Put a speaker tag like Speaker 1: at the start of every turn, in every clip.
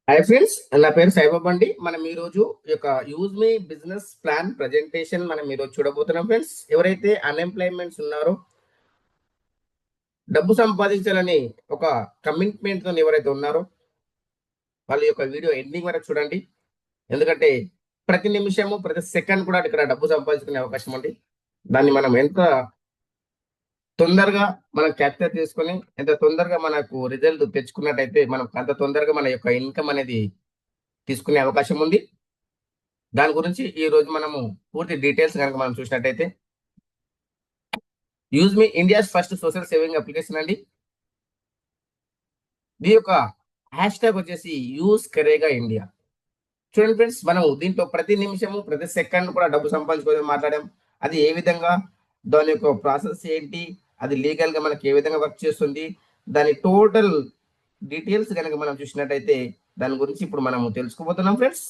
Speaker 1: Hi friends, నా పేరు సాయిబాబా అండి. మనం ఈ రోజు ఈ యొక్క యూజ్ మీ బిజినెస్ ప్లాన్ ప్రజెంటేషన్ మనం ఈరోజు చూడబోతున్నాం. ఫ్రెండ్స్, ఎవరైతే అన్ఎంప్లాయ్మెంట్స్ ఉన్నారో, డబ్బు సంపాదించాలని ఒక కమిట్మెంట్ తో ఎవరైతే ఉన్నారో వాళ్ళ యొక్క వీడియో ఎండింగ్ వరకు చూడండి. ఎందుకంటే ప్రతి నిమిషము ప్రతి సెకండ్ కూడా ఇక్కడ డబ్బు సంపాదించుకునే అవకాశం ఉంది. దాన్ని మనం ఎంత తొందరగా మనం క్యాప్చర్ చేసుకొని ఎంత తొందరగా మనకు రిజల్ట్ తెచ్చుకున్నట్టయితే మనం అంత తొందరగా మన యొక్క ఇన్కమ్ అనేది తీసుకునే అవకాశం ఉంది. దాని గురించి ఈ రోజు మనము పూర్తి డీటెయిల్స్ కనుక మనం చూసినట్టయితే, యూజ్ మీ India's first social saving application అండి. దీని యొక్క హ్యాష్ ట్యాగ్ వచ్చేసి యూజ్ కరేగా ఇండియా. చూడండి ఫ్రెండ్స్, మనం దీంట్లో ప్రతి నిమిషము ప్రతి సెకండ్ కూడా డబ్బు సంపాదించుకోవాలని మాట్లాడాం. అది ఏ విధంగా, దాని యొక్క ప్రాసెస్ ఏంటి, అది లీగల్ గా మనకి ఏ విధంగా వర్క్ చేస్తుంది, దాని టోటల్ డీటెయిల్స్ కనుక మనం చూసినట్టయితే దాని గురించి ఇప్పుడు మనం తెలుసుకోబోతున్నాం. ఫ్రెండ్స్,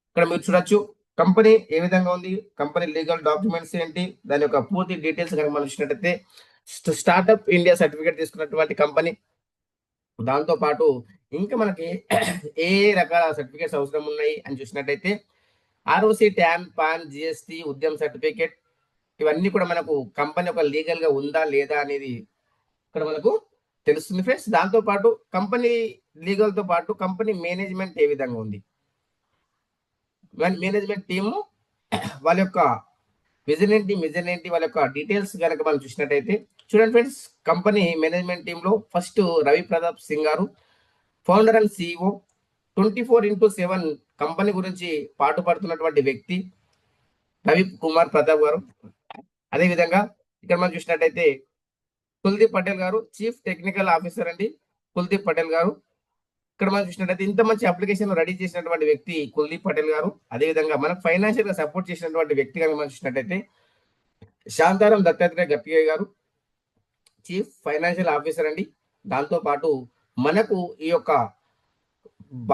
Speaker 1: ఇక్కడ మీరు చూడొచ్చు కంపెనీ ఏ విధంగా ఉంది, కంపెనీ లీగల్ డాక్యుమెంట్స్ ఏంటి, దాని యొక్క పూర్తి డీటెయిల్స్ కనుక మనం చూసినట్టయితే స్టార్ట్అప్ ఇండియా సర్టిఫికేట్ తీసుకున్నటువంటి కంపెనీ. దాంతో పాటు ఇంకా మనకి ఏ రకాల సర్టిఫికేట్స్ అవసరం ఉన్నాయి అని చూసినట్టయితే ROC, tan, pan, GST, Udyam certificate, ఇవన్నీ కూడా మనకు కంపెనీ ఒక లీగల్ గా ఉందా లేదా అనేది ఇక్కడ మనకు తెలుస్తుంది. ఫ్రెండ్స్, దాంతో పాటు కంపెనీ లీగల్ తో పాటు కంపెనీ మేనేజ్మెంట్ ఏ విధంగా ఉంది, మేనేజ్మెంట్ టీము వాళ్ళ యొక్క విజన్ ఏంటి, వాళ్ళ యొక్క డీటెయిల్స్ కనుక మనం చూసినట్టయితే చూడండి ఫ్రెండ్స్, కంపెనీ మేనేజ్మెంట్ టీంలో ఫస్ట్ రవి ప్రతాప్ సింగ్ గారు, ఫౌండర్ అండ్ సిఇఓ. 24/7 కంపెనీ గురించి పాటుపడుతున్నటువంటి వ్యక్తి రవి కుమార్ ప్రతాప్ గారు. అదేవిధంగా ఇక్కడ మనం చూసినట్టయితే కుల్దీప్ పటేల్ గారు, చీఫ్ టెక్నికల్ ఆఫీసర్ అండి. కుల్దీప్ పటేల్ గారు ఇక్కడ మనం చూసినట్టయితే ఇంత మంచి అప్లికేషన్ రెడీ చేసినటువంటి వ్యక్తి కుల్దీప్ పటేల్ గారు. అదేవిధంగా మనకు ఫైనాన్షియల్ గా సపోర్ట్ చేసినటువంటి వ్యక్తి కనుక మనం చూసినట్టయితే శాంతారాం దత్తాత్రేయ గట్టిగా గారు, చీఫ్ ఫైనాన్షియల్ ఆఫీసర్ అండి. దాంతో పాటు మనకు ఈ యొక్క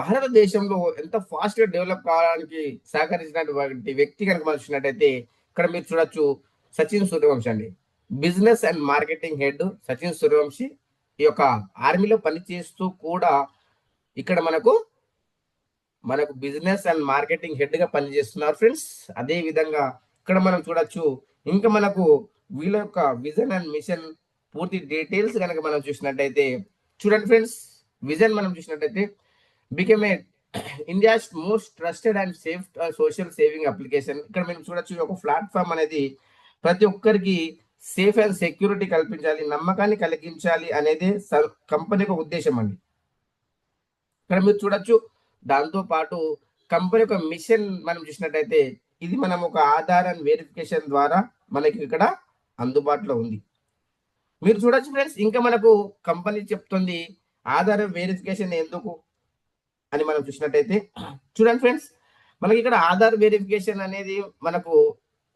Speaker 1: భారతదేశంలో ఎంత ఫాస్ట్ గా డెవలప్ కావడానికి సహకరించినటువంటి వ్యక్తి కనుక మనం చూసినట్టయితే ఇక్కడ మీరు చూడొచ్చు సచిన్ సూర్యవంశి అండి. Business and marketing head Sachin Suryavanshi ఈ యొక్క ఆర్మీలో పనిచేస్తూ కూడా ఇక్కడ మనకు బిజినెస్ అండ్ మార్కెటింగ్ హెడ్ గా పనిచేస్తున్నారు. ఫ్రెండ్స్, అదే విధంగా ఇక్కడ మనం చూడొచ్చు ఇంకా మనకు వీళ్ళ యొక్క విజన్ అండ్ మిషన్ పూర్తి డీటెయిల్స్ కనుక మనం చూసినట్టయితే చూడండి ఫ్రెండ్స్, విజన్ మనం చూసినట్టయితే become a India's most trusted and safe social saving application. ఇక్కడ మేము చూడొచ్చు ఒక ప్లాట్ఫామ్ అనేది ప్రతి ఒక్కరికి సేఫ్ అండ్ సెక్యూరిటీ కల్పించాలి, నమ్మకాన్ని కలిగించాలి అనేది కంపెనీకి ఉద్దేశం అండి. ఇక్కడ మీరు చూడొచ్చు. దాంతో పాటు కంపెనీ యొక్క మిషన్ మనం చూసినట్టయితే ఇది మనం ఒక ఆధార్ అండ్ వెరిఫికేషన్ ద్వారా మనకి ఇక్కడ అందుబాటులో ఉంది. మీరు చూడొచ్చు ఫ్రెండ్స్, ఇంకా మనకు కంపెనీ చెప్తుంది ఆధార్ వెరిఫికేషన్ ఎందుకు అని మనం చూసినట్టయితే చూడండి ఫ్రెండ్స్, మనకి ఇక్కడ ఆధార్ వెరిఫికేషన్ అనేది మనకు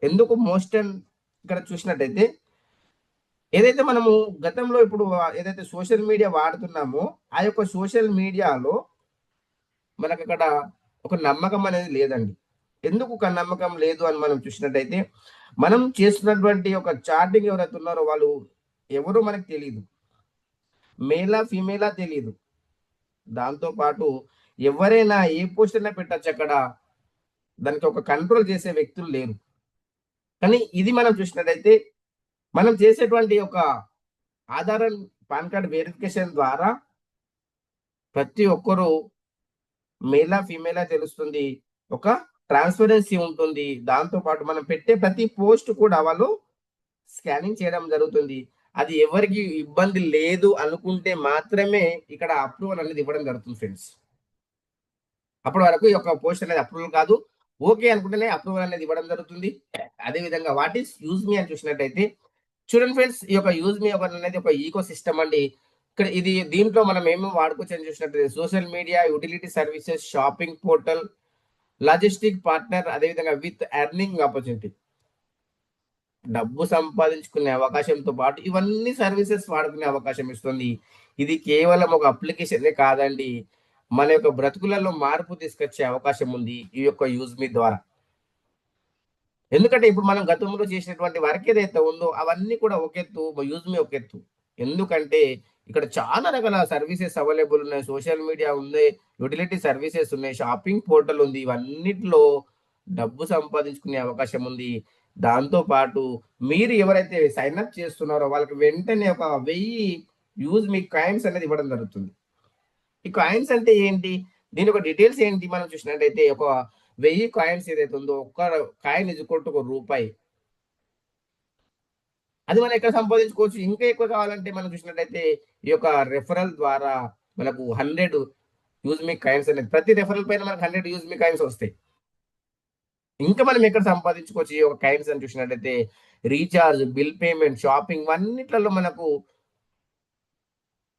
Speaker 1: ఎందుకు మోస్ట్ అండ్ ఇక్కడ చూసినట్టయితే ఏదైతే మనము గతంలో ఇప్పుడు ఏదైతే సోషల్ మీడియా వాడుతున్నామో ఆ యొక్క సోషల్ మీడియాలో మనకు అక్కడ ఒక నమ్మకం అనేది లేదండి. ఎందుకు ఒక నమ్మకం లేదు అని మనం చూసినట్టయితే మనం చేస్తున్నటువంటి ఒక చాటింగ్ ఎవరైతే ఉన్నారో వాళ్ళు ఎవరు మనకు తెలియదు, మేలా ఫీమేలా తెలియదు. దాంతో పాటు ఎవరైనా ఏ పోస్ట్ అయినా పెట్టచ్చు, అక్కడ దానికి ఒక కంట్రోల్ చేసే వ్యక్తులు లేరు. కానీ ఇది మనం చూసినట్టయితే మనం చేసేటువంటి ఒక ఆధార్ పాన్ కార్డ్ వెరిఫికేషన్ ద్వారా ప్రతి ఒక్కరూ మేలా ఫీమేలా తెలుస్తుంది, ఒక ట్రాన్స్పరెన్సీ ఉంటుంది. దాంతో పాటు మనం పెట్టే ప్రతి పోస్ట్ కూడా వాళ్ళు స్కానింగ్ చేయడం జరుగుతుంది. అది ఎవరికి ఇబ్బంది లేదు అనుకుంటే మాత్రమే ఇక్కడ అప్రూవల్ అనేది ఇవ్వడం జరుగుతుంది. ఫ్రెండ్స్, అప్పటి వరకు ఈ యొక్క పోస్ట్ అనేది అప్రూవల్ కాదు, ఓకే అనుకుంటేనే అప్రూవల్ అనేది ఇవ్వడం జరుగుతుంది. అదే విధంగా వాట్ ఈస్ యూజ్ మీ అని చూసినట్టయితే చూడండి ఫ్రెండ్స్, ఈ యొక్క యూజ్ మీ అనేది ఒక ఈకో సిస్టమ్ అండి. ఇక్కడ ఇది దీంట్లో మనం ఏమేమి వాడుకోవచ్చు అని చూసినట్టయితే social media, utility services, shopping portal, logistic partner, అదేవిధంగా విత్ ఎర్నింగ్ ఆపర్చునిటీ, డబ్బు సంపాదించుకునే అవకాశంతో పాటు ఇవన్నీ సర్వీసెస్ వాడుకునే అవకాశం ఇస్తుంది. ఇది కేవలం ఒక అప్లికేషనే కాదండి, మన యొక్క బ్రతుకులలో మార్పు తీసుకొచ్చే అవకాశం ఉంది ఈ యొక్క యూజ్ మీ ద్వారా. ఎందుకంటే ఇప్పుడు మనం గతంలో చేసినటువంటి వర్క్ ఏదైతే ఉందో అవన్నీ కూడా ఒకెత్తు, యూజ్ మీ ఒకెత్తు. ఎందుకంటే ఇక్కడ చాలా రకాల సర్వీసెస్ అవైలబుల్ ఉన్నాయి. సోషల్ మీడియా ఉంది, యుటిలిటీ సర్వీసెస్ ఉన్నాయి, షాపింగ్ పోర్టల్ ఉంది. ఇవన్నిటిలో డబ్బు సంపాదించుకునే అవకాశం ఉంది. దాంతో పాటు మీరు ఎవరైతే సైన్ అప్ చేస్తున్నారో వాళ్ళకి వెంటనే ఒక 1000 యూజ్ మీ కాయిన్స్ అనేది ఇవ్వడం జరుగుతుంది. ఈ కాయిన్స్ అంటే ఏంటి? దీని యొక్క డీటెయిల్స్ ఏంటి మనం చూసినట్టయితే ఒక 1000 కాయిన్స్ ఏదైతే ఉందో ఒక్క కాయిన్ ఈజ్ ఈక్వల్ టు ₹1. అది మనం ఎక్కడ సంపాదించుకోవచ్చు. ఇంకా ఎక్కువ కావాలంటే మనం చూసినట్టయితే ఈ యొక్క రెఫరల్ ద్వారా మనకు 100 యూజ్ మీ కాయిన్స్ అనేది ప్రతి రెఫరల్ పైన మనకు 100 యూజ్ మీ కాయిన్స్ వస్తాయి. ఇంకా మనం ఎక్కడ సంపాదించుకోవచ్చు ఈ యొక్క కాయిన్స్ అని చూసినట్టయితే రీచార్జ్, బిల్ పేమెంట్, షాపింగ్ ఇవన్నిట్లలో మనకు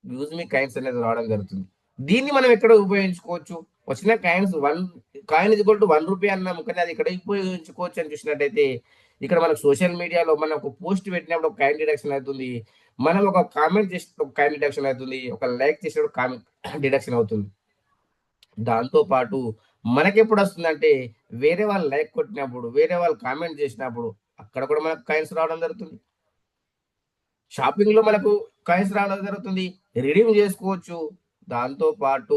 Speaker 1: యూజ్ మీ కాయిన్స్ అనేది రావడం జరుగుతుంది. దీన్ని మనం ఎక్కడ ఉపయోగించుకోవచ్చు? వచ్చిన coins coin is equal to ₹1 అన్నాము. కానీ అది ఎక్కడ ఉపయోగించుకోవచ్చు అని చూసినట్టయితే ఇక్కడ మనకు సోషల్ మీడియాలో మనం ఒక పోస్ట్ పెట్టినప్పుడు ఒక కాయిన్ డిడక్షన్ అవుతుంది. మనం ఒక కామెంట్ చేసినప్పుడు ఒక కాయిన్ డిడక్షన్ అవుతుంది. ఒక లైక్ చేసినప్పుడు కామెంట్ డిడక్షన్ అవుతుంది. దాంతో పాటు మనకెప్పుడు వస్తుందంటే వేరే వాళ్ళు లైక్ కొట్టినప్పుడు, వేరే వాళ్ళు కామెంట్ చేసినప్పుడు అక్కడ కూడా మనకు కాయిన్స్ రావడం జరుగుతుంది. షాపింగ్‌లో మనకు కాయిన్స్ రావడం జరుగుతుంది. రిడీమ్ చేసుకోవచ్చు. దాంతో పాటు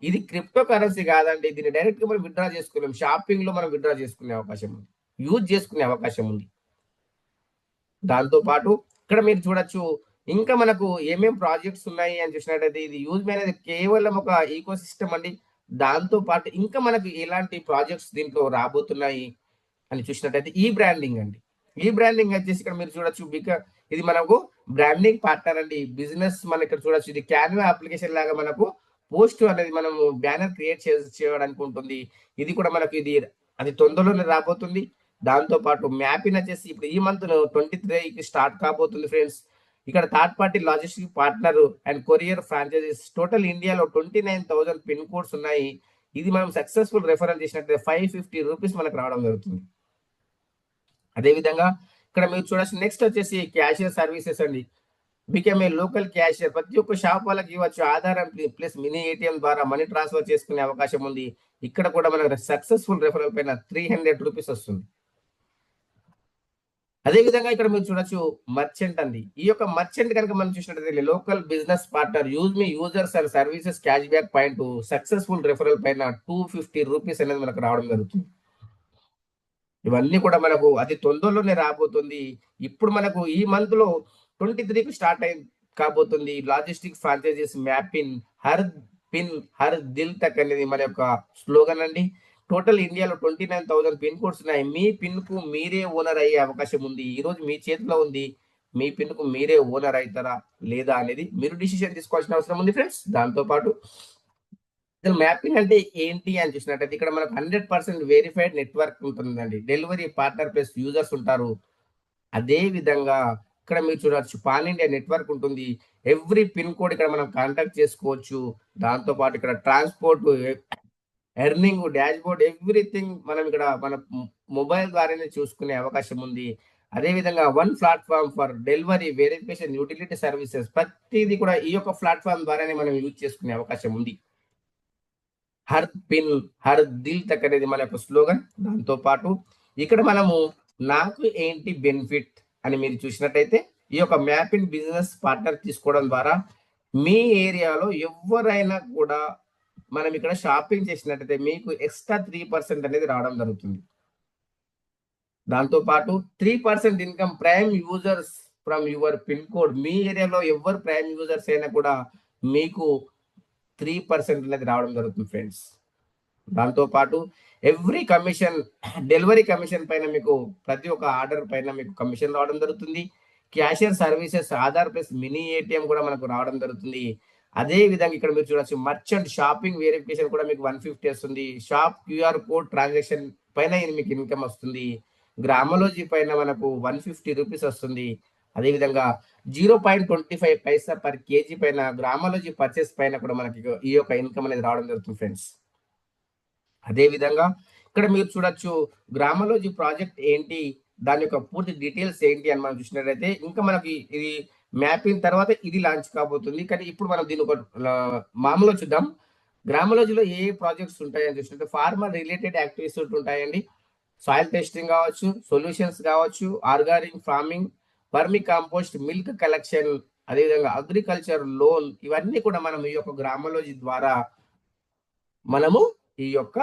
Speaker 1: ఇది క్రిప్టో కరెన్సీ కాదండి. దీన్ని డైరెక్ట్‌గా మనం విత్‌డ్రా చేసుకోలేం. షాపింగ్‌లో మనం విత్‌డ్రా చేసుకునే అవకాశం ఉంది. యూజ్ చేసుకునే అవకాశం ఉంది. దాంతో పాటు ఇక్కడ మీరు చూడొచ్చు. ఇంకా మనకు ఏమేం ప్రాజెక్ట్స్ ఉన్నాయి అని చూసినట్టయితే ఇది యూజ్ అనేది కేవలం ఒక ఈకోసిస్టమ్ అండి. దాంతో పాటు ఇంకా మనకు ఎలాంటి ప్రాజెక్ట్స్ దీంట్లో రాబోతున్నాయి అని చూసినట్టయితే ఈ బ్రాండింగ్ అండి. ఈ బ్రాండింగ్ వచ్చేసి ఇక్కడ మీరు చూడొచ్చు. ఇది మనకు బ్రాండింగ్ పార్ట్నర్ అండి. బిజినెస్ మనం ఇక్కడ చూడొచ్చు. ఇది క్యాన్వా అప్లికేషన్ లాగా మనకు పోస్ట్ అనేది మనము బ్యానర్ క్రియేట్ చేయడానికి ఉంటుంది. ఇది కూడా మనకు అది తొందరలోనే రాబోతుంది. దాంతో పాటు మ్యాపింగ్ వచ్చేసి ఇప్పుడు ఈ మంత్ 23కి స్టార్ట్ కాబోతుంది ఫ్రెండ్స్. ఇక్కడ third party logistic partner and courier franchisees total ఇండియాలో 29,000 పిన్ కోడ్స్ ఉన్నాయి. ఇది మనం సక్సెస్ఫుల్ రెఫరల్ చేసినట్లయితే ₹550 మనకు రావడం జరుగుతుంది. అదేవిధంగా ఇక్కడ మీరు చూడొచ్చు. నెక్స్ట్ వచ్చేసి క్యాషియర్ సర్వీసెస్ అండి. బికమ్ ఏ లోకల్ క్యాషియర్ ప్రతి ఒక్క షాప్ వాళ్ళకి ఇవ్వచ్చు. ఆధారం ప్లస్ మినీ ఏటీఎం ద్వారా మనీ ట్రాన్స్ఫర్ చేసుకునే అవకాశం ఉంది. ఇక్కడ కూడా మనకు సక్సెస్ఫుల్ రెఫరల్ పైన ₹300 వస్తుంది. అదేవిధంగా ఇక్కడ మీరు చూడొచ్చు మర్చెంట్ అండి. ఈ యొక్క మర్చెంట్ కనుక మనం చూసినట్లయితే local business partner use me users and services cash back point successful referral పైన ₹250 అనేది మనకు రావడం జరుగుతుంది. ఇవన్నీ కూడా మనకు అతి తొందరలోనే రాబోతుంది. ఇప్పుడు మనకు ఈ మంత్ లో 23కి స్టార్ట్ కాబోతుంది. లాజిస్టిక్ ఫ్రాంచైజీస్ మ్యాపిన్ హర్ పిన్ హర్ దిల్ తక్ అనేది మన యొక్క స్లోగన్ అండి. టోటల్ ఇండియాలో 29,000 పిన్ కోడ్స్ ఉన్నాయి. మీ పిన్ కు మీరే ఓనర్ అయ్యే అవకాశం ఉంది. ఈ రోజు మీ చేతిలో ఉంది. మీ పిన్ కు మీరే ఓనర్ అవుతారా లేదా అనేది మీరు డిసిషన్ తీసుకోవాల్సిన అవసరం ఉంది ఫ్రెండ్స్. దాంతో పాటు మ్యాపింగ్ అంటే ఏంటి అని చూసినట్టయితే ఇక్కడ మనకు 100% వెరిఫైడ్ నెట్వర్క్ ఉంటుందండి. డెలివరీ పార్ట్నర్ ప్లస్ యూజర్స్ ఉంటారు. అదే విధంగా ఇక్కడ మీరు చూడొచ్చు పాన్ ఇండియా నెట్వర్క్ ఉంటుంది. ఎవ్రీ పిన్ కోడ్ ఇక్కడ మనం కాంటాక్ట్ చేసుకోవచ్చు. దాంతో పాటు ఇక్కడ transport, earning, dash board everything మనం ఇక్కడ మన మొబైల్ ద్వారానే చూసుకునే అవకాశం ఉంది. అదేవిధంగా one platform for delivery, verification, utility services ప్రతిదీ కూడా ఈ యొక్క ప్లాట్ఫామ్ ద్వారానే మనం యూజ్ చేసుకునే అవకాశం ఉంది. హర్ పిన్ హర్ దిల్ తక్ అనేది మన యొక్క స్లోగన్. దాంతో పాటు ఇక్కడ మనము నాకు ఏంటి బెనిఫిట్ అని మీరు చూసినట్టయితే ఈ యొక్క మ్యాపింగ్ బిజినెస్ పార్ట్నర్ తీసుకోవడం ద్వారా మీ ఏరియాలో ఎవరైనా కూడా మనం ఇక్కడ షాపింగ్ చేసినట్టయితే మీకు ఎక్స్ట్రా 3% అనేది రావడం జరుగుతుంది. దాంతో పాటు 3% income prime users from your pin code. మీ ఏరియాలో ఎవరు ప్రైమ్ యూజర్స్ అయినా కూడా మీకు 3% అనేది రావడం జరుగుతుంది ఫ్రెండ్స్. దాంతో పాటు ఎవ్రీ కమిషన్, డెలివరీ కమిషన్ పైన మీకు ప్రతి ఒక్క ఆర్డర్ పైన మీకు కమిషన్ రావడం జరుగుతుంది. Cashier services, Aadhaar plus mini ATM కూడా మనకు రావడం జరుగుతుంది. అదే విధంగా ఇక్కడ మీరు చూడొచ్చు మర్చెంట్ షాపింగ్ వెరిఫికేషన్ కూడా మీకు 150 వస్తుంది. షాప్ క్యూఆర్ కోడ్ ట్రాన్సాక్షన్ పైన మీకు ఇన్కమ్ వస్తుంది. గ్రామలోజీ పైన మనకు ₹150 వస్తుంది. అదేవిధంగా 0.25 పైసా పర్ కేజీ పైన గ్రామలోజీ పర్చేస్ పైన కూడా మనకి ఈ యొక్క ఇన్కమ్ అనేది రావడం జరుగుతుంది ఫ్రెండ్స్. అదే విధంగా ఇక్కడ మీరు చూడొచ్చు గ్రామలోజీ ప్రాజెక్ట్ ఏంటి, దాని యొక్క పూర్తి డీటెయిల్స్ ఏంటి అని మనం చూసినట్లయితే ఇంకా మనకి ఇది మ్యాపింగ్ తర్వాత ఇది లాంచ్ కాబోతుంది. కానీ ఇప్పుడు మనం దీని ఒక మామూలుగా చూద్దాం. గ్రామలోజీలో ఏ ప్రాజెక్ట్స్ ఉంటాయని చూసినట్టు ఫార్మర్ రిలేటెడ్ యాక్టివిటీస్ ఉంటాయండి. సాయిల్ టెస్టింగ్ కావచ్చు, సొల్యూషన్స్ కావచ్చు, ఆర్గానిక్ ఫార్మింగ్, వర్మి కాంపోస్ట్, మిల్క్ కలెక్షన్, అదేవిధంగా అగ్రికల్చర్ లోన్, ఇవన్నీ కూడా మనం ఈ యొక్క గ్రామాలజీ ద్వారా మనము ఈ యొక్క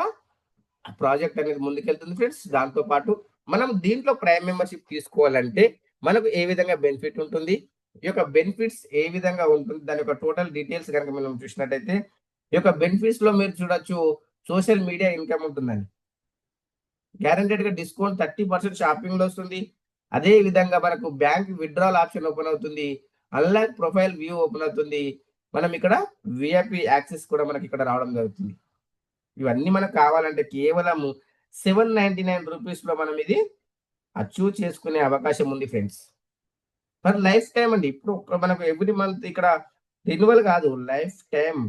Speaker 1: ప్రాజెక్ట్ అనేది ముందుకెళ్తుంది ఫ్రెండ్స్. దాంతో పాటు మనం దీంట్లో ప్రైమ్ మెంబర్‌షిప్ తీసుకోవాలంటే మనకు ఏ విధంగా బెనిఫిట్ ఉంటుంది? ఈ యొక్క బెనిఫిట్స్ ఏ విధంగా ఉంటుంది? దాని యొక్క టోటల్ డీటెయిల్స్ గనుక మనం చూసినట్టయితే, ఈ యొక్క బెనిఫిట్స్‌లో మీరు చూడొచ్చు సోషల్ మీడియా ఇన్‌కమ్ ఉంటుందండి. గ్యారంటెడ్‌గా డిస్కౌంట్ 30% షాపింగ్‌లో వస్తుంది. అదే విధంగా మనకు బ్యాంక్ విత్‌డ్రావల్ ఆప్షన్ ఓపెన్ అవుతుంది. అన్‌లాక్ ప్రొఫైల్ వ్యూ ఓపెన్ అవుతుంది. మనం ఇక్కడ వీఐపీ యాక్సెస్ కూడా మనకి ఇక్కడ రావడం జరుగుతుంది. ఇవన్నీ మనకు కావాలంటే కేవలం రూ. 799 మనం ఇది అచీవ్ చేసుకునే అవకాశం ఉంది ఫ్రెండ్స్. ఫర్ లైఫ్ టైమ్ అండి. ఇప్పుడు మనకు ఎవ్రీ మంత్ ఇక్కడ రెన్యువల్ కాదు. Life time.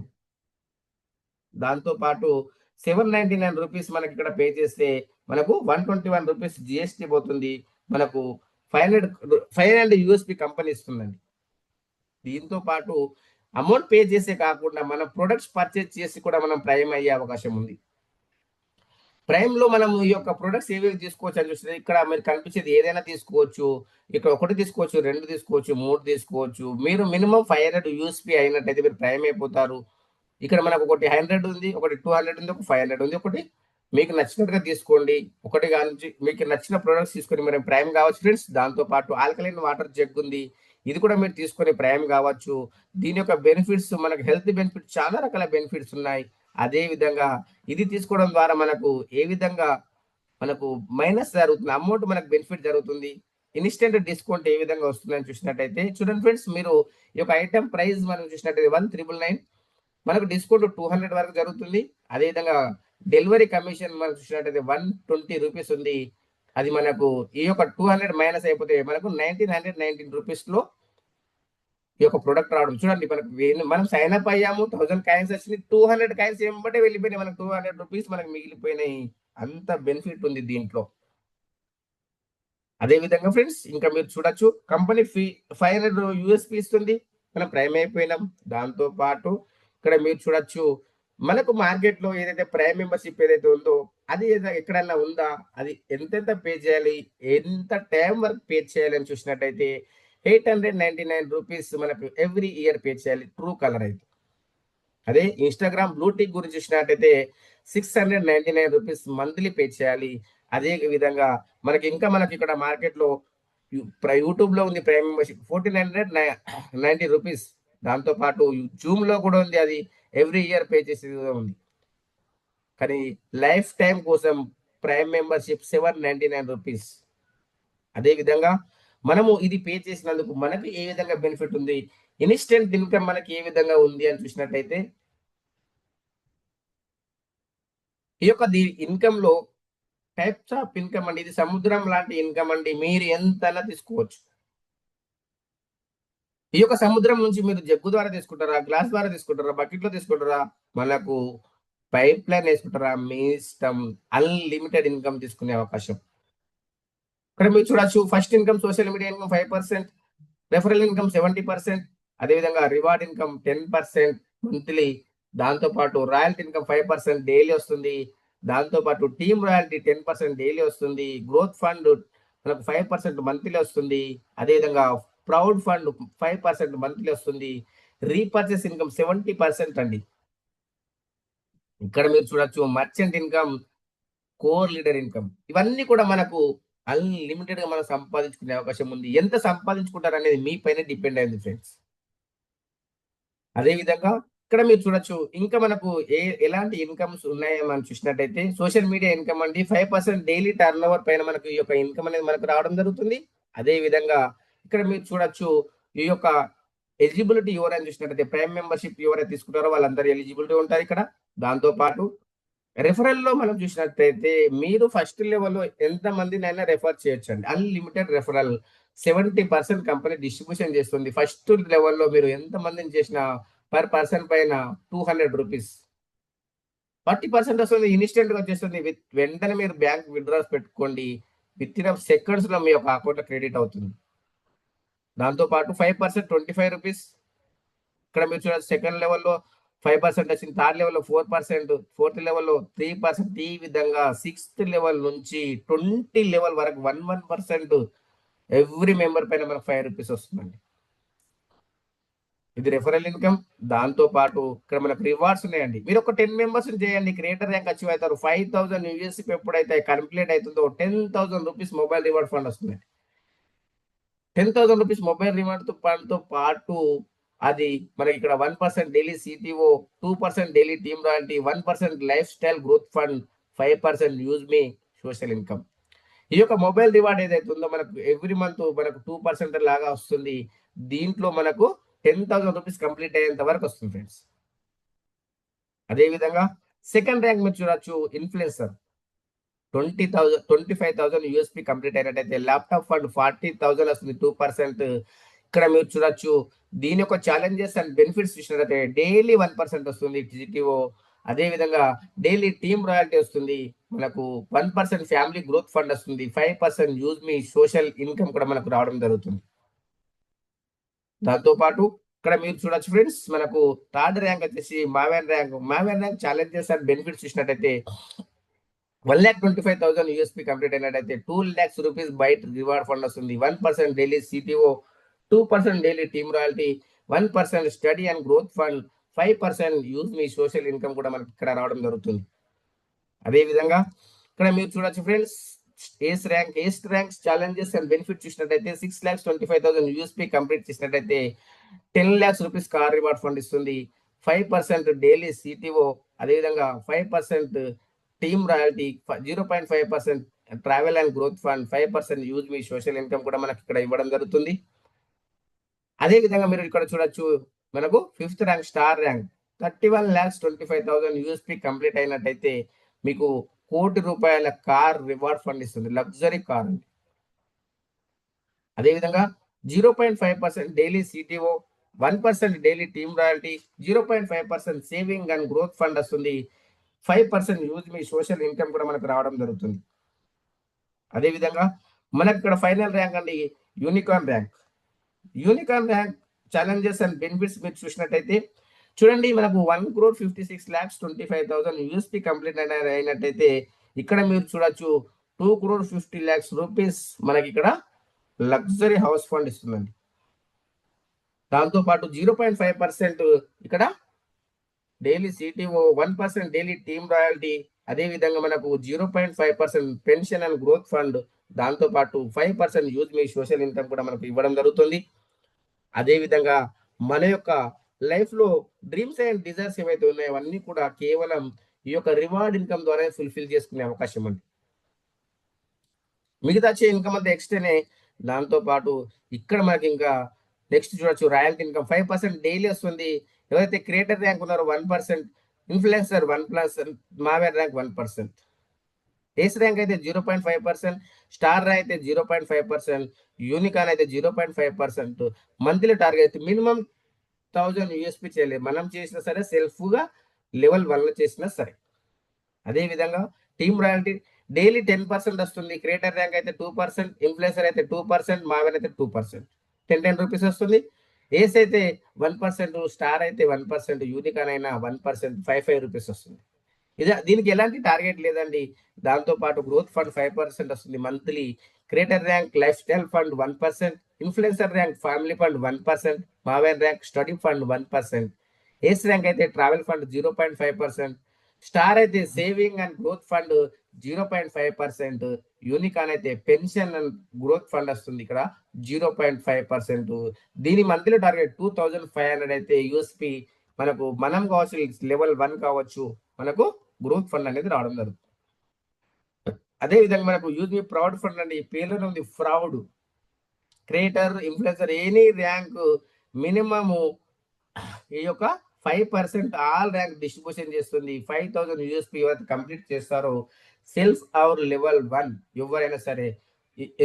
Speaker 1: దాంతో పాటు రూ. 799 మనకి ఇక్కడ పే చేస్తే మనకు రూ. 121 జీఎస్టీ పోతుంది. మనకు 500 యూఎస్‌పీ కంపెనీ ఇస్తుందండి. దీంతో పాటు అమౌంట్ పే చేసే కాకుండా మనం ప్రొడక్ట్స్ పర్చేజ్ చేసి కూడా మనం ప్రైమ్ అయ్యే అవకాశం ఉంది. ప్రైమ్‌లో మనం ఈ యొక్క ప్రొడక్ట్స్ ఏవేవి తీసుకోవచ్చు అని చూస్తే ఇక్కడ మీరు కనిపించేది ఏదైనా తీసుకోవచ్చు. ఇక్కడ 1 తీసుకోవచ్చు, 2 తీసుకోవచ్చు, 3 తీసుకోవచ్చు. మీరు మినిమమ్ 500 యూఎస్‌పీ అయినట్టయితే మీరు ప్రైమ్ అయిపోతారు. ఇక్కడ మనకు ఒకటి 100 ఉంది, ఒకటి 200 ఉంది, ఒక 500 ఉంది. ఒకటి మీకు నచ్చినట్టుగా తీసుకోండి. ఒకటి కానించి మీకు నచ్చిన ప్రొడక్ట్స్ తీసుకొని మీరు ప్రైమ్ కావచ్చు ఫ్రెండ్స్. దాంతో పాటు ఆల్కలైన్ వాటర్ జగ్ ఉంది. ఇది కూడా మీరు తీసుకొని ప్రైమ్ కావచ్చు. దీని యొక్క బెనిఫిట్స్ మనకు హెల్త్ బెనిఫిట్స్ చాలా రకాల బెనిఫిట్స్ ఉన్నాయి. అదే విధంగా ఇది తీసుకోవడం ద్వారా మనకు ఏ విధంగా మనకు మైనస్ జరుగుతుంది. అమౌంట్ మనకు బెనిఫిట్ జరుగుతుంది. ఇన్‌స్టంట్ డిస్కౌంట్ ఏ విధంగా వస్తుందని చూసినట్టయితే చూడండి ఫ్రెండ్స్, మీరు ఈ యొక్క ఐటెమ్ ప్రైస్ మనం చూసినట్టయితే 1999 మనకు డిస్కౌంట్ 200 వరకు జరుగుతుంది. అదేవిధంగా డెలివరీ కమిషన్ మనం చూసినట్టయితే రూ. 120 ఉంది. అది మనకు ఈ యొక్క 200 మైనస్ అయిపోతే మనకు రూ. 1919లో ఈ యొక్క ప్రొడక్ట్ రావడం. చూడండి మనకు మనం సైన్ అప్ అయ్యాము. 1000 కాయిన్స్ వచ్చినాయి. 200 కాయిన్స్ ఎంబటే వెళ్ళిపోయినాయి. మనకు రూ. 200 మనకు మిగిలిపోయినాయి. అంత బెనిఫిట్ ఉంది దీంట్లో. అదే విధంగా ఫ్రెండ్స్ ఇంకా మీరు చూడొచ్చు కంపెనీ ఫీ 500 యూఎస్‌పీ ఇస్తుంది. మనం ప్రైమ్ అయిపోయినాం. దాంతో పాటు ఇక్కడ మీరు చూడొచ్చు మనకు మార్కెట్‌లో ఏదైతే ప్రైమ్ మెంబర్‌షిప్ ఏదైతే ఉందో అది ఎక్కడన్నా ఉందా? అది ఎంతెంత పే చేయాలి? ఎంత టైం వరకు పే చేయాలి అని చూసినట్టయితే రూ. 899 మనకు ఎవ్రీ ఇయర్ పే చేయాలి ట్రూ కలర్ అయితే. అదే ఇన్‌స్టాగ్రామ్ బ్లూ టిక్ గురించి చూసినట్టయితే రూ. 699 మంత్లీ పే చేయాలి. అదే విధంగా మనకి ఇక్కడ మార్కెట్‌లో యూట్యూబ్‌లో ఉంది ప్రైమ్ మెంబర్‌షిప్ రూ. 1490. దాంతో పాటు జూమ్‌లో కూడా ఉంది. అది ఎవ్రీ ఇయర్ పే చేసేది కూడా ఉంది. కానీ లైఫ్ టైమ్ కోసం ప్రైమ్ మెంబర్‌షిప్ రూ. 799. అదే విధంగా మనము ఇది పే చేసినందుకు మనకు ఏ విధంగా బెనిఫిట్ ఉంది? ఇన్‌స్టంట్ ఇన్‌కమ్ మనకి ఏ విధంగా ఉంది అని చూసినట్టయితే ఈ యొక్క ఇన్‌కమ్‌లో టైప్స్ ఆఫ్ ఇన్‌కమ్ అండి. ఇది సముద్రం లాంటి ఇన్‌కమ్ అండి. మీరు ఎంతైనా తీసుకోవచ్చు. ఈ యొక్క సముద్రం నుంచి మీరు జగ్గు ద్వారా తీసుకుంటారా? గ్లాస్ ద్వారా తీసుకుంటారా? బకెట్‌లో తీసుకుంటారా? మనకు పైప్ లైన్ ఏసుకుంటారా? మీ ఇష్టం. అన్‌లిమిటెడ్ ఇన్‌కమ్ తీసుకునే అవకాశం. ఇక్కడ మీరు చూడొచ్చు first income social media income 5%, referral income 70%, అదేవిధంగా రివార్డ్ ఇన్‌కమ్ 10% మంత్లీ. దాంతో పాటు రాయల్టీ ఇన్‌కమ్ 5% డైలీ వస్తుంది. దాంతో పాటు టీమ్ రాయల్టీ 10% డైలీ వస్తుంది. గ్రోత్ ఫండ్ మనకు 5% మంత్లీ వస్తుంది. అదేవిధంగా ప్రౌడ్ ఫండ్ 5% మంత్లీ వస్తుంది. రీపర్చేస్ ఇన్‌కమ్ 70% అండి. ఇక్కడ మీరు చూడొచ్చు merchant income, core leader income ఇవన్నీ కూడా మనకు అన్‌లిమిటెడ్‌గా మనం సంపాదించుకునే అవకాశం ఉంది. ఎంత సంపాదించుకుంటారనేది మీ పైన డిపెండ్ అయింది ఫ్రెండ్స్. అదే విధంగా ఇక్కడ మీరు చూడొచ్చు ఇంకా మనకు ఎలాంటి ఇన్‌కమ్స్ ఉన్నాయో మనం చూసినట్టయితే సోషల్ మీడియా ఇన్‌కమ్ అండి 5% డైలీ టర్నోవర్ పైన మనకు ఈ యొక్క ఇన్‌కమ్ అనేది మనకు రావడం జరుగుతుంది. అదే విధంగా ఇక్కడ మీరు చూడొచ్చు ఈ యొక్క ఎలిజిబిలిటీ ఎవరని చూసినట్టయితే ప్రైమ్ మెంబర్‌షిప్ ఎవరైతే తీసుకుంటారో వాళ్ళందరూ ఎలిజిబిలిటీ ఉంటారు ఇక్కడ. దాంతో పాటు రెఫరల్‌లో మనం చూసినట్టయితే మీరు ఫస్ట్ లెవెల్‌లో ఎంత మందినైనా రెఫర్ చేయొచ్చండి. అన్‌లిమిటెడ్ రెఫరల్ 70% కంపెనీ డిస్ట్రిబ్యూషన్ చేస్తుంది. ఫస్ట్ లెవెల్‌లో మీరు ఎంత మందిని చేసినా పర్ పర్సన్ పైన రూ. 200 40% వస్తుంది. ఇన్‌స్టంట్‌గా వచ్చేస్తుంది. వెంటనే మీరు బ్యాంక్ విత్‌డ్రాస్ పెట్టుకోండి. వితిన్ సెకండ్స్‌లో మీ యొక్క అకౌంట్‌లో క్రెడిట్ అవుతుంది. దాంతో పాటు 5% రూ. 25. ఇక్కడ మీరు చూడండి సెకండ్ లెవెల్‌లో 5% వచ్చింది. థర్డ్ లెవెల్‌లో 4%, ఫోర్త్ లెవెల్‌లో 3%. ఈ విధంగా సిక్స్త్ లెవెల్ నుంచి 20 లెవెల్ వరకు 11% ఎవ్రీ మెంబర్ పైన మనకు రూ. 5 వస్తుందండి. ఇది రెఫరల్ ఇన్కమ్. దాంతో పాటు ఇక్కడ మనకు రివార్డ్స్ ఉన్నాయండి. మీరు ఒక 10 మెంబర్స్ చేయండి, క్రియేటర్ ర్యాంక్ అచీవ్ అవుతారు. 5000 యూఎస్పీ ఎప్పుడైతే కంప్లీట్ అవుతుందో 10,000 రూపీస్ మొబైల్ రివార్డ్ ఫండ్ వస్తుంది. 10,000 రూపీస్ మొబైల్ రివార్డ్ తో పాటు అది మనకి ఇక్కడ 1% daily CTO, 2% daily team royalty, 1% life style growth fund, 5% use me social income. ఈ యొక్క మొబైల్ రివార్డ్ ఏదైతే ఉందో మనకు ఎవ్రీ మంత్ మనకు 2% లాగా వస్తుంది. దీంట్లో మనకు 10,000 రూపీస్ కంప్లీట్ అయ్యేంత వరకు వస్తుంది ఫ్రెండ్స్. అదే విధంగా సెకండ్ ర్యాంక్ మీరు చూడొచ్చు, ఇన్ఫ్లుయెన్సర్ 25,000 యూఎస్పీ కంప్లీట్ అయినట్టయితే ల్యాప్టాప్ ఫండ్ 40,000 వస్తుంది, 2%. ఇక్కడ మీరు చూడొచ్చు దీని యొక్క ఛాలెంజెస్ అండ్ బెనిఫిట్స్ చూసినట్టయితే డైలీ 1% వస్తుంది జిటిఓ. అదే విధంగా డైలీ టీమ్ రాయల్టీ వస్తుంది, మనకు 1% ఫ్యామిలీ గ్రోత్ ఫండ్ వస్తుంది, 5% యూజ్ మీ సోషల్ ఇన్కమ్ కూడా మనకు రావడం జరుగుతుంది. దాంతో పాటు ఇక్కడ మీరు చూడొచ్చు ఫ్రెండ్స్, మనకు థర్డ్ ర్యాంక్ వచ్చేసి Maven rank challenges and benefits చూసినట్టయితే 1,25,000 యూఎస్పీ కంప్లీట్ అయినట్టయితే 2 lakhs రూపీస్ బయట రివార్డ్ ఫండ్ వస్తుంది, 1% daily CTO, 2% daily team royalty, 1% study and growth fund, 5% use me social income కూడా మనకి ఇక్కడ రావడం జరుగుతుంది. అదే విధంగా ఇక్కడ మీరు చూడొచ్చు ఫ్రెండ్స్, ఏస్ట్ ర్యాంక్స్ ఛాలెంజెస్ అండ్ బెనిఫిట్ చూసినట్టయితే 6,25,000 యూఎస్పీ కంప్లీట్ చేసినట్టయితే 10 lakhs rupees car reward fund ఇస్తుంది, 5% డైలీ సిటిఓ, అదేవిధంగా 5% team royalty, 0.5% travel and growth fund, 5% use me social income కూడా మనకి ఇక్కడ ఇవ్వడం జరుగుతుంది. అదే విధంగా మీరు ఇక్కడ చూడొచ్చు, మనకు fifth rank star rank 31,25,000 USP complete అయినట్టయితే మీకు ₹1,00,00,000 కార్ రివార్డ్ ఫండ్ ఇస్తుంది, లగ్జరీ కార్ అండి. అదేవిధంగా 0.5% daily CTO, 1% daily team royalty, 0.5% saving and growth fund వస్తుంది, 5% యూజ్ మీ సోషల్ ఇన్కమ్ కూడా మనకు రావడం జరుగుతుంది. అదేవిధంగా మనకి ఇక్కడ ఫైనల్ ర్యాంక్ అండి, unicorn rank challenges and benefits మీరు చూసినట్టయితే చూడండి, మనకు 1,26,25,000 యూఎస్పీ కంప్లీట్ అయినట్టయితే ఇక్కడ మీరు చూడొచ్చు 2,50,00,000 రూపీస్ మనకి ఇక్కడ లగ్జరీ హౌస్ ఫండ్ ఇస్తుందండి. దాంతో పాటు 0.5% ఇక్కడ daily CTO, 1% daily team royalty, అదే విధంగా మనకు 0.5% పెన్షన్ అండ్ గ్రోత్ ఫండ్, దాంతో పాటు 5% యూజ్ మీ సోషల్ ఇన్కమ్ కూడా మనకు ఇవ్వడం జరుగుతుంది. అదే విధంగా మన యొక్క లైఫ్ లో డ్రీమ్స్ అండ్ డిజైర్స్ ఏవైతే ఉన్నాయో అవన్నీ కూడా కేవలం ఈ యొక్క రివార్డ్ ఇన్కమ్ ద్వారా ఫుల్ఫిల్ చేసుకునే అవకాశం ఉంది. మిగతా వచ్చే ఇన్కమ్ అంతా ఎక్స్ట్రానే. దాంతో పాటు ఇక్కడ మనకి ఇంకా నెక్స్ట్ చూడొచ్చు, రాయల్టీ ఇన్కమ్ 5% డైలీ వస్తుంది. ఎవరైతే క్రియేటర్ ర్యాంక్ ఉన్నారో 1%, ఇన్ఫ్లుయెన్సర్ 1%, మావెన్ ర్యాంక్ 1%, ఏస్ ర్యాంక్ అయితే 0.5%, స్టార్ ర్యాంక్ అయితే 0.5%, యూనికాన్ అయితే 0.5%. మంత్లీ టార్గెట్ మినిమం 1,000 యూఎస్పీ చేయలేదు, మనం చేసినా సరే, సెల్ఫ్ గా లెవెల్ 1 లో చేసినా సరే. అదే విధంగా టీమ్ రాయల్టీ డైలీ 10% వస్తుంది, క్రియేటర్ ర్యాంక్ అయితే 2%, ఇన్ఫ్లుయెన్సర్ అయితే 2%, మావెన్ అయితే 2%, 10 రూపీస్ వస్తుంది. ఏస్ అయితే 1%, స్టార్ అయితే 1%, యూనికాన్ అయినా 1%, 5 రూపీస్ వస్తుంది. దీనికి ఎలాంటి టార్గెట్ లేదండి. దాంతో పాటు గ్రోత్ ఫండ్ 5% వస్తుంది monthly, creator rank life style fund 1%, influencer rank family fund 1%, Maven rank study fund 1%, ఏస్ ర్యాంక్ అయితే ట్రావెల్ ఫండ్ 0.5%, స్టార్ అయితే saving and growth fund 0.5%, unicorn అయితే పెన్షన్ అండ్ గ్రోత్ ఫండ్ వస్తుంది ఇక్కడ 0.5%. దీని మంత్లీ టార్గెట్ 2,500 అయితే USP మనకు మనం కావచ్చు, లెవెల్ 1 కావచ్చు, మనకు గ్రోత్ ఫండ్ అనేది రావడం జరుగుతుంది. అదే విధంగా మనకు యూజ్ మీ ప్రౌడ్ ఫండ్ అండి, పేర్లోనే ఉంది proud. Creator, influencer any rank minimum ఈ యొక్క 5% ఆల్ ర్యాంక్ డిస్ట్రిబ్యూషన్ చేస్తుంది. 5,000 యూఎస్పీ ఎవరైతే కంప్లీట్ చేస్తారో సెల్ఫ్ అవర్ లెవెల్ 1 ఎవరైనా సరే,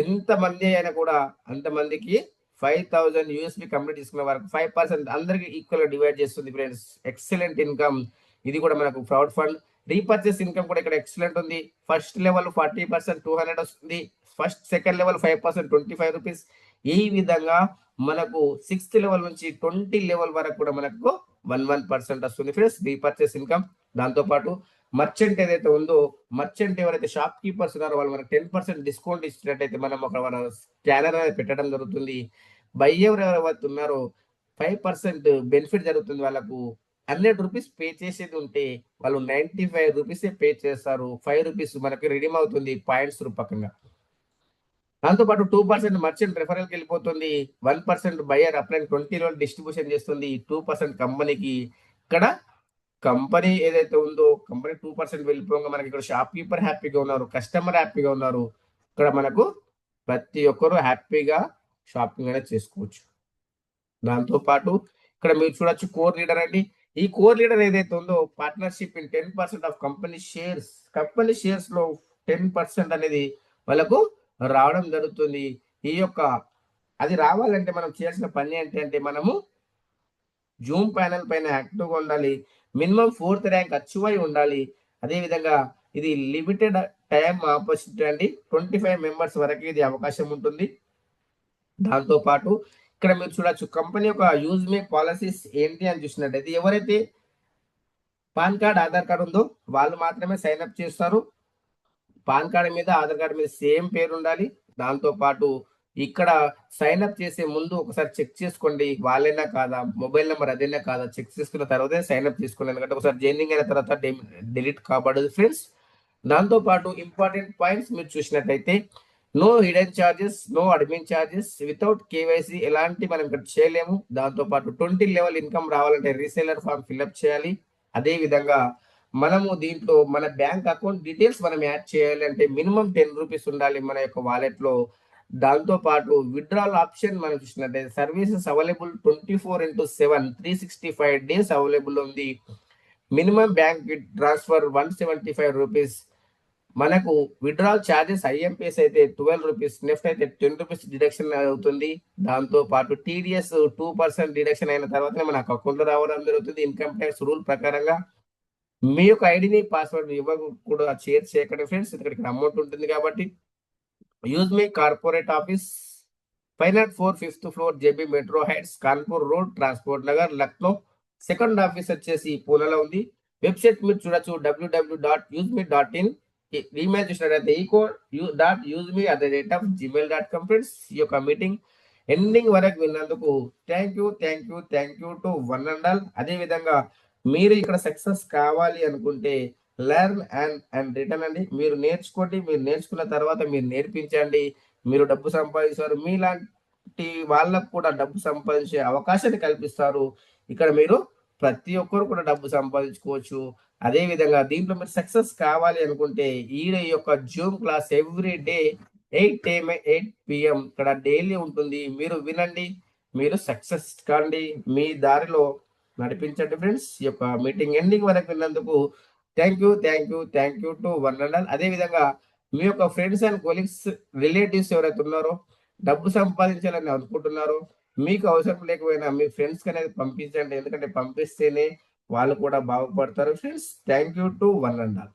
Speaker 1: ఎంత మంది అయినా కూడా అంతమందికి 5,000 యూఎస్పీ కంప్లీట్ చేసుకున్న వరకు 5% అందరికి ఈక్వల్ గా డివైడ్ చేస్తుంది ఫ్రెండ్స్. Excellent income. ఇది కూడా మనకు ప్రౌడ్ ఫండ్. రీపర్చేస్ ఇన్కమ్ కూడా ఇక్కడ ఎక్సలెంట్ ఉంది. ఫస్ట్ లెవెల్ 40% 200 వస్తుంది, ఫస్ట్ సెకండ్ లెవెల్ 5% 25 రూపీస్. ఈ విధంగా మనకు 6th లెవెల్ నుంచి 20 లెవెల్ వరకు కూడా మనకు 1% వస్తుంది ఫ్రెండ్స్ రీపర్చేస్ ఇన్కమ్. దాంతో పాటు మర్చెంట్ ఏదైతే ఉందో, మర్చెంట్ ఎవరైతే షాప్ కీపర్స్ ఉన్నారో వాళ్ళు మనకు 10% డిస్కౌంట్ ఇచ్చినట్టయితే మనం ఒక మన స్కానర్ అనేది పెట్టడం జరుగుతుంది. బయ్యర్ ఎవరైతే ఉన్నారో 5% బెనిఫిట్ జరుగుతుంది వాళ్ళకు. ₹100 పే చేసేది ఉంటే వాళ్ళు ₹95 పే చేస్తారు. ₹5 మనకి రిడీమ్ అవుతుంది పాయింట్స్ రూపకంగా. దాంతో పాటు 2% మర్చెంట్ రిఫరల్‌కి వెళ్ళిపోతుంది. 1% బయ్యర్ అప్లైన్ 20 రోజులు డిస్ట్రిబ్యూషన్ చేస్తుంది. 2% కంపెనీకి. ఇక్కడ కంపెనీ ఏదైతే ఉందో కంపెనీ 2% వెళ్ళిపోగా మనకి ఇక్కడ షాప్ కీపర్ హ్యాపీగా ఉన్నారు. కస్టమర్ హ్యాపీగా ఉన్నారు. ఇక్కడ మనకు ప్రతి ఒక్కరు హ్యాపీగా షాపింగ్ అనేది చేసుకోవచ్చు. దాంతో పాటు ఇక్కడ మీరు చూడొచ్చు కోర్ లీడర్ అండి. ఈ కోర్ లీడర్ ఏదైతే ఉందో partnership in 10% of company shares. Company షేర్స్‌లో 10% అనేది వాళ్ళకు రావడం జరుగుతుంది. ఈ యొక్క అది రావాలంటే మనం చేయాల్సిన పని ఏంటంటే మనము జూమ్ ప్యానెల్ పైన యాక్టివ్‌గా ఉండాలి. మినిమమ్ 4థ్ ర్యాంక్ అచీవ్ అయి ఉండాలి. అదేవిధంగా ఇది లిమిటెడ్ టైమ్ ఆపర్చునిటీ అండి. 25 మెంబర్స్ వరకు ఇది అవకాశం ఉంటుంది. దాంతో పాటు ఇక్కడ మీరు చూడొచ్చు కంపెనీ యొక్క యూజ్ మీ పాలిసీస్ ఏంటి అని చూసినట్టయితే ఎవరైతే పాన్ కార్డ్, ఆధార్ కార్డ్ ఉందో వాళ్ళు మాత్రమే సైన్ అప్ చేస్తారు. పాన్ కార్డ్ మీద, ఆధార్ కార్డ్ మీద సేమ్ పేరు ఉండాలి. దాంతో పాటు ఇక్కడ సైన్ అప్ చేసే ముందు ఒకసారి చెక్ చేసుకోండి. వాళ్ళేనా కాదా? మొబైల్ నంబర్ అదేనా కాదా? చెక్ చేసుకున్న తర్వాతే సైన్ అప్ చేసుకోండి. ఎందుకంటే ఒకసారి జాయినింగ్ అయిన తర్వాత డిలీట్ కాబడదు ఫ్రెండ్స్. దాంతో పాటు ఇంపార్టెంట్ పాయింట్స్ మీరు చూసినట్టయితే no hidden charges, no admin charges, without KYC ఎలాంటి మనం ఇక్కడ చేయలేము. దాంతో పాటు 20 లెవెల్ ఇన్కమ్ రావాలంటే రీసేలర్ ఫామ్ ఫిల్అప్ చేయాలి. అదే విధంగా మనము దీంట్లో మన బ్యాంక్ అకౌంట్ డీటెయిల్స్ మనం యాడ్ చేయాలి అంటే మినిమం ₹10 ఉండాలి మన యొక్క వాలెట్‌లో. దాంతో పాటు విత్‌డ్రాయల్ ఆప్షన్ మనం చూసినట్టయితే సర్వీసెస్ అవైలబుల్ 24/7 365 డేస్ అవైలబుల్ ఉంది. Minimum bank transfer ₹175. మనకు విత్‌డ్రాయల్ చార్జెస్ ఐఎంపీఎస్ అయితే ₹12, నెఫ్ట్ అయితే ₹10 డిడక్షన్ అవుతుంది. దాంతో పాటు టీడీఎస్ 2% డిడక్షన్ అయిన తర్వాతనే మనకు అకౌంట్‌లో రావడం జరుగుతుంది. ఇన్‌కమ్ టాక్స్ రూల్ ప్రకారంగా మీ యొక్క ఐడీని, పాస్వర్డ్ కూడా షేర్ చేయకండి ఫ్రెండ్స్. ఇక్కడ అమౌంట్ ఉంటుంది కాబట్టి. యూజ్ మీ corporate office 504 5th floor JB metro heights Kanpur road transport Nagar Lucknow. Second office వచ్చేసి పూణేలో ఉంది. వెబ్సైట్ మీరు చూడొచ్చు www.useme.in. ఈమెయిల్ చూసినట్లయితే eco.useme@gmail.com ఫ్రెండ్స్. ఈ యొక్క మీటింగ్ ఎండింగ్ వరకు విన్నందుకు thank you to one and all. అదే విధంగా మీరు ఇక్కడ సక్సెస్ కావాలి అనుకుంటే లెర్న్ అండ్ రిటర్న్ అండి. మీరు నేర్చుకోండి. మీరు నేర్చుకున్న తర్వాత మీరు నేర్పించండి. మీరు డబ్బు సంపాదిస్తారు. మీలాంటి వాళ్ళకు కూడా డబ్బు సంపాదించే అవకాశాన్ని కల్పిస్తారు. ఇక్కడ మీరు ప్రతి ఒక్కరు కూడా డబ్బు సంపాదించుకోవచ్చు. అదే విధంగా దీంట్లో మీరు సక్సెస్ కావాలి అనుకుంటే ఈ యొక్క Zoom class every day 8 AM 8 PM ఇక్కడ డైలీ ఉంటుంది. మీరు వినండి. మీరు సక్సెస్ కాండి. మీ దారిలో నడిపించండి ఫ్రెండ్స్. ఈ యొక్క మీటింగ్ ఎండింగ్ వరకు విన్నందుకు thank you to one and all. అదే విధంగా మీ యొక్క ఫ్రెండ్స్ అండ్ కొలీగ్స్, రిలేటివ్స్ ఎవరైతే ఉన్నారో డబ్బు సంపాదించాలని అనుకుంటున్నారో మీకు అవసరం లేకపోయినా మీ ఫ్రెండ్స్‌కి అనేది పంపించండి. ఎందుకంటే పంపిస్తేనే వాళ్ళు కూడా బాగుపడతారు friends. Thank you to one and all.